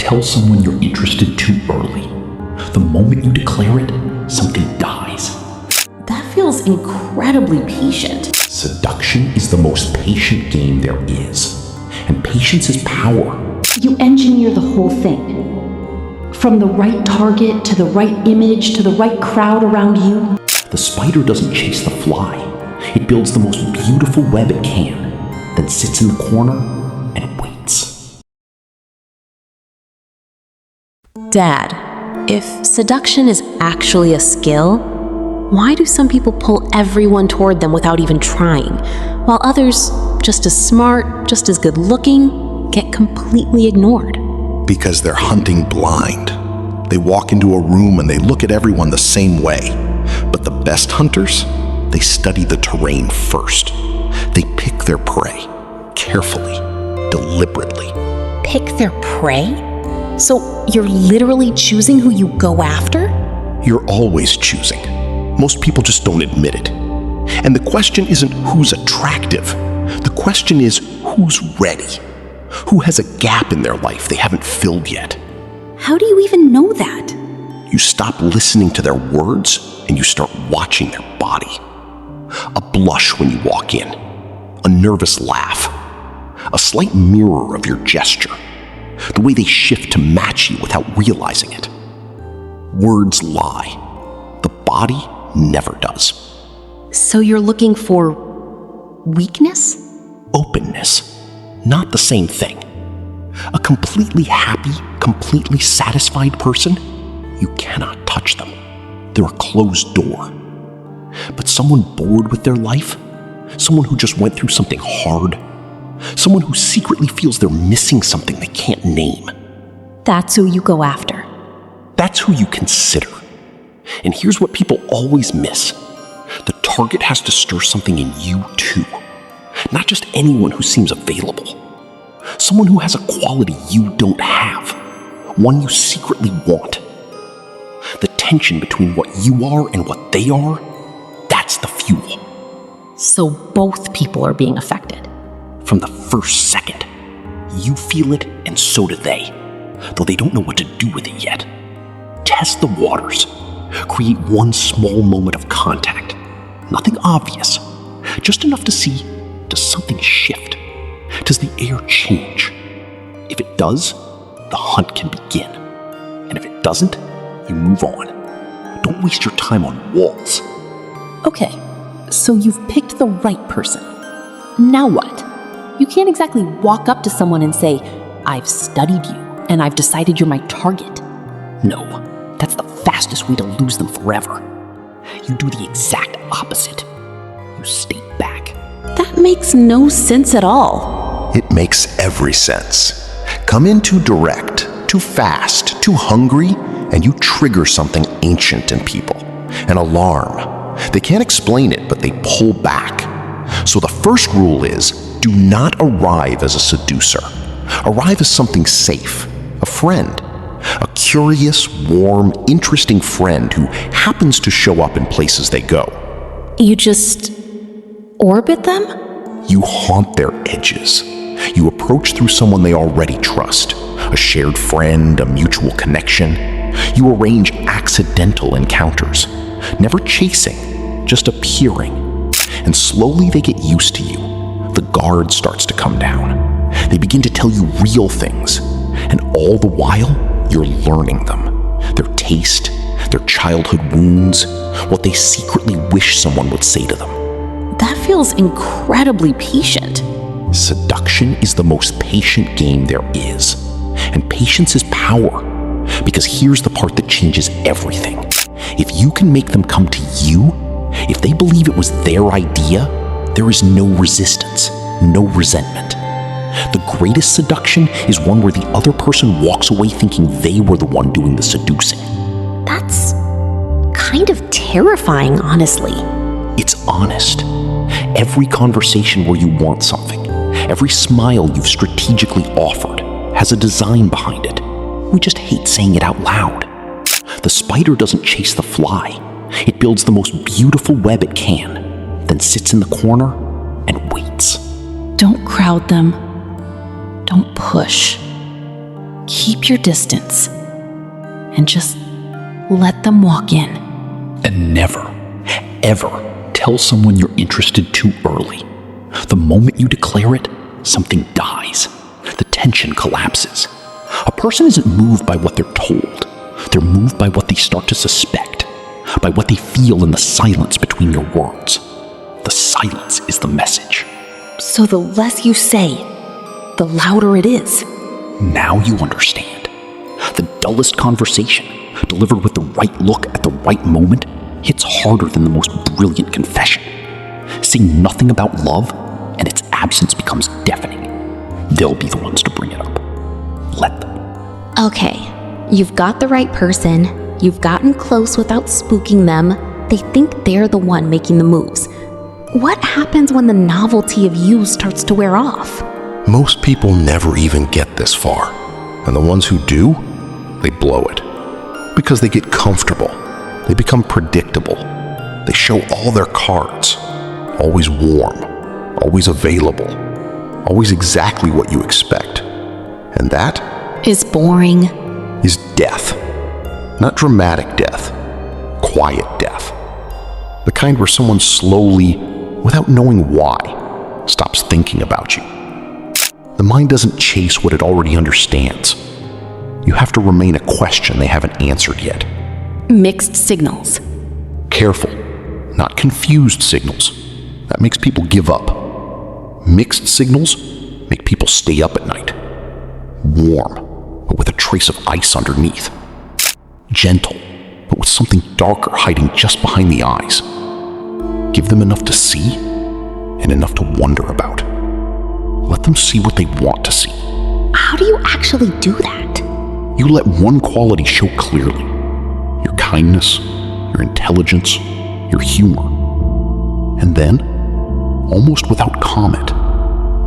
tell someone you're interested too early. The moment you declare it, something dies. That feels incredibly patient. Seduction is the most patient game there is. And patience is power. You engineer the whole thing. From the right target, to the right image, to the right crowd around you. The spider doesn't chase the fly. It builds the most beautiful web it can, then sits in the corner and waits. Dad, if seduction is actually a skill, why do some people pull everyone toward them without even trying, while others, just as smart, just as good looking, get completely ignored? Because they're hunting blind. They walk into a room and they look at everyone the same way. But the best hunters, they study the terrain first. They pick their prey, carefully, deliberately. Pick their prey? So you're literally choosing who you go after? You're always choosing. Most people just don't admit it. And the question isn't who's attractive. The question is who's ready. Who has a gap in their life they haven't filled yet. How do you even know that? You stop listening to their words and you start watching their body. A blush when you walk in, a nervous laugh, a slight mirror of your gesture, the way they shift to match you without realizing it. Words lie. The body never does. So you're looking for weakness? Openness. Not the same thing. A completely happy, completely satisfied person, you cannot touch them. They're a closed door. But someone bored with their life, someone who just went through something hard, someone who secretly feels they're missing something they can't name. That's who you go after. That's who you consider. And here's what people always miss. The target has to stir something in you too. Not just anyone who seems available. Someone who has a quality you don't have. One you secretly want. The tension between what you are and what they are, that's the fuel. So both people are being affected. From the first second. You feel it and so do they. Though they don't know what to do with it yet. Test the waters. Create one small moment of contact. Nothing obvious. Just enough to see, does something shift? Does the air change? If it does, the hunt can begin. And if it doesn't, you move on. Don't waste your time on walls. Okay, so you've picked the right person. Now what? You can't exactly walk up to someone and say, I've studied you, and I've decided you're my target. No, that's the fastest way to lose them forever. You do the exact opposite. You stay back. That makes no sense at all. It makes every sense. Come in too direct, too fast, too hungry, and you trigger something ancient in people. An alarm. They can't explain it, but they pull back. So the first rule is, do not arrive as a seducer. Arrive as something safe, a friend. A curious, warm, interesting friend who happens to show up in places they go. You just orbit them? You haunt their edges. You approach through someone they already trust, a shared friend, a mutual connection. You arrange accidental encounters, never chasing, just appearing. And slowly they get used to you. The guard starts to come down. They begin to tell you real things, and all the while, you're learning them. Their taste, their childhood wounds, what they secretly wish someone would say to them. That feels incredibly patient. Seduction is the most patient game there is. And patience is power. Because here's the part that changes everything. If you can make them come to you, if they believe it was their idea, there is no resistance, no resentment. The greatest seduction is one where the other person walks away thinking they were the one doing the seducing. That's kind of terrifying, honestly. It's honest. Every conversation where you want something, every smile you've strategically offered, has a design behind it. We just hate saying it out loud. The spider doesn't chase the fly. It builds the most beautiful web it can, then sits in the corner and waits. Don't crowd them. Don't push. keep your distance and just let them walk in. And never, ever tell someone you're interested too early. The moment you declare it, something dies. The tension collapses. A person isn't moved by what they're told. They're moved by what they start to suspect, by what they feel in the silence between your words. The silence is the message. So the less you say, the louder it is. Now you understand. The dullest conversation, delivered with the right look at the right moment, hits harder than the most brilliant confession. Say nothing about love, and its absence becomes deafening. They'll be the ones to bring it up. Let them. Okay, you've got the right person, you've gotten close without spooking them, they think they're the one making the moves. What happens when the novelty of you starts to wear off? Most people never even get this far, and the ones who do, they blow it. Because they get comfortable, they become predictable, they show all their cards, always warm, always available, always exactly what you expect. And that Is boring. is death. Not dramatic death, quiet death. The kind where someone slowly, without knowing why, stops thinking about you. The mind doesn't chase what it already understands. You have to remain a question they haven't answered yet. Mixed signals. Careful, not confused signals. That makes people give up. Mixed signals make people stay up at night. Warm, but with a trace of ice underneath. Gentle, but with something darker hiding just behind the eyes. Give them enough to see and enough to wonder about. Let them see what they want to see. How do you actually do that? You let one quality show clearly. Your kindness, your intelligence, your humor. And then, almost without comment,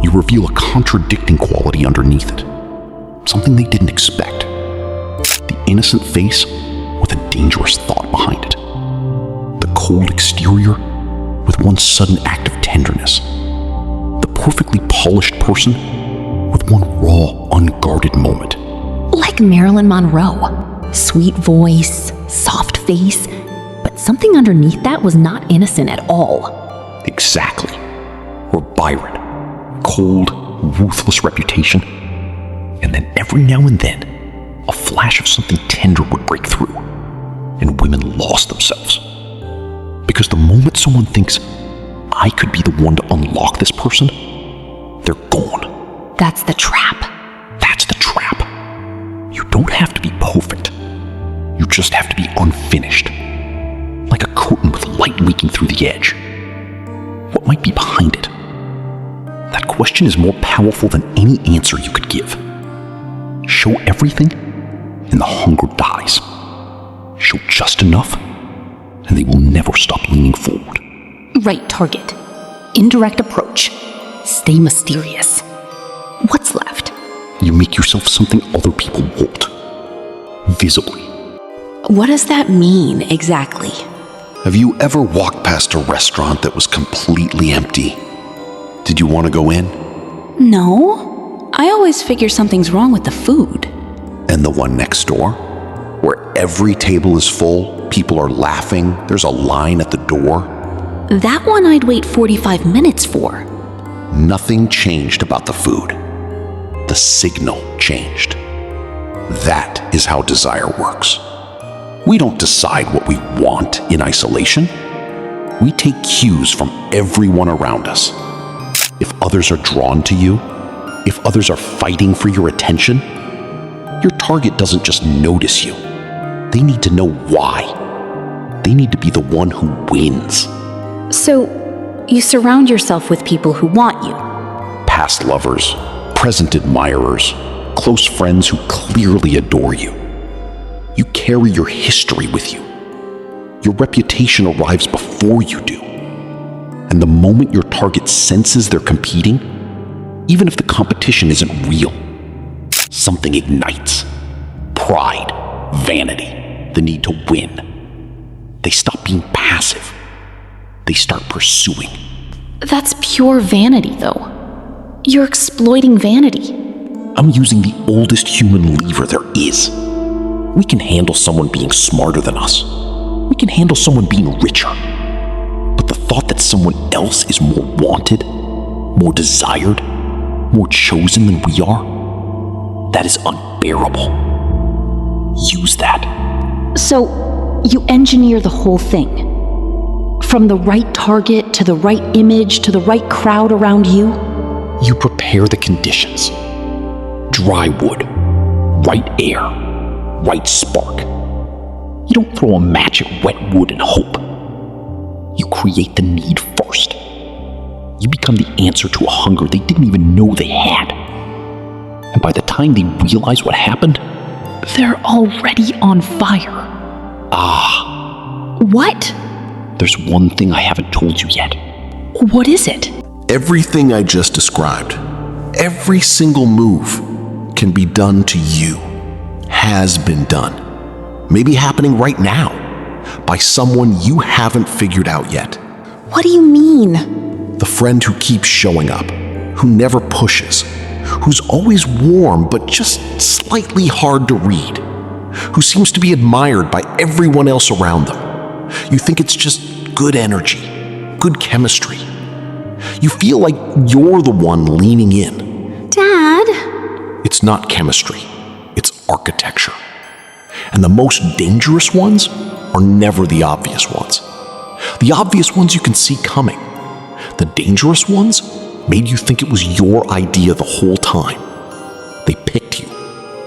you reveal a contradicting quality underneath it. Something they didn't expect. The innocent face with a dangerous thought behind it. The cold exterior with one sudden act of tenderness. The perfectly polished person with one raw, unguarded moment. Like Marilyn Monroe. Sweet voice, soft face, but something underneath that was not innocent at all. Exactly. Or Byron. Cold, ruthless reputation. And then every now and then, a flash of something tender would break through, and women lost themselves. Because the moment someone thinks, I could be the one to unlock this person, they're gone. That's the trap. That's the trap. You don't have to be perfect. You just have to be unfinished. Like a curtain with light leaking through the edge. What might be behind it? That question is more powerful than any answer you could give. Show everything, and the hunger dies. Show just enough, and they will never stop leaning forward. Right target. Indirect approach. Stay mysterious. What's left? You make yourself something other people won't. Visibly. What does that mean exactly? Have you ever walked past a restaurant that was completely empty? Did you want to go in? No. I always figure something's wrong with the food. And the one next door? Where every table is full, people are laughing, there's a line at the door? That one I'd wait 45 minutes for. Nothing changed about the food. The signal changed. That is how desire works. We don't decide what we want in isolation. We take cues from everyone around us. If others are drawn to you, if others are fighting for your attention, your target doesn't just notice you. They need to know why. They need to be the one who wins. So, you surround yourself with people who want you. Past lovers, present admirers, close friends who clearly adore you. You carry your history with you. Your reputation arrives before you do. And the moment your target senses they're competing, even if the competition isn't real, something ignites. Pride, vanity, the need to win. They stop being passive. They start pursuing. That's pure vanity, though. You're exploiting vanity. I'm using the oldest human lever there is. We can handle someone being smarter than us. We can handle someone being richer. But the thought that someone else is more wanted, more desired, more chosen than we are, that is unbearable. Use that. So, you engineer the whole thing. From the right target to the right image to the right crowd around you. You prepare the conditions. Dry wood, right air, right spark. You don't throw a match at wet wood and hope. You create the need first. You become the answer to a hunger they didn't even know they had. And by the time they realize what happened, they're already on fire. What? There's one thing I haven't told you yet. What is it? Everything I just described, every single move can be done to you, has been done, maybe happening right now, by someone you haven't figured out yet. What do you mean? The friend who keeps showing up, who never pushes, who's always warm but just slightly hard to read, who seems to be admired by everyone else around them. You think it's just good energy, good chemistry. You feel like you're the one leaning in. Dad? It's not chemistry, it's architecture. And the most dangerous ones are never the obvious ones. The obvious ones you can see coming. The dangerous ones made you think it was your idea the whole time. They picked you,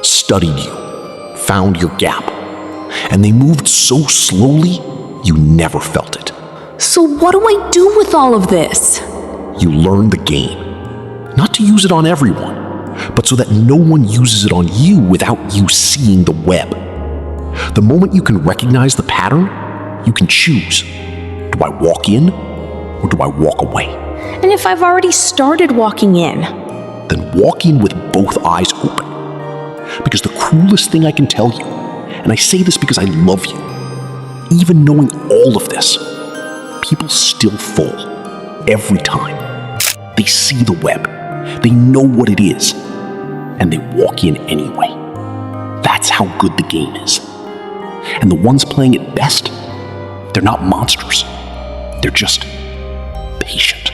studied you, found your gap, and they moved so slowly you never felt it. So what do I do with all of this? You learn the game. Not to use it on everyone, but so that no one uses it on you without you seeing the web. The moment you can recognize the pattern, you can choose. Do I walk in or do I walk away? And if I've already started walking in? Then walk in with both eyes open. Because the cruelest thing I can tell you, and I say this because I love you, even knowing all of this, people still fall every time. They see the web, they know what it is, and they walk in anyway. That's how good the game is. And the ones playing it best, they're not monsters. They're just patient.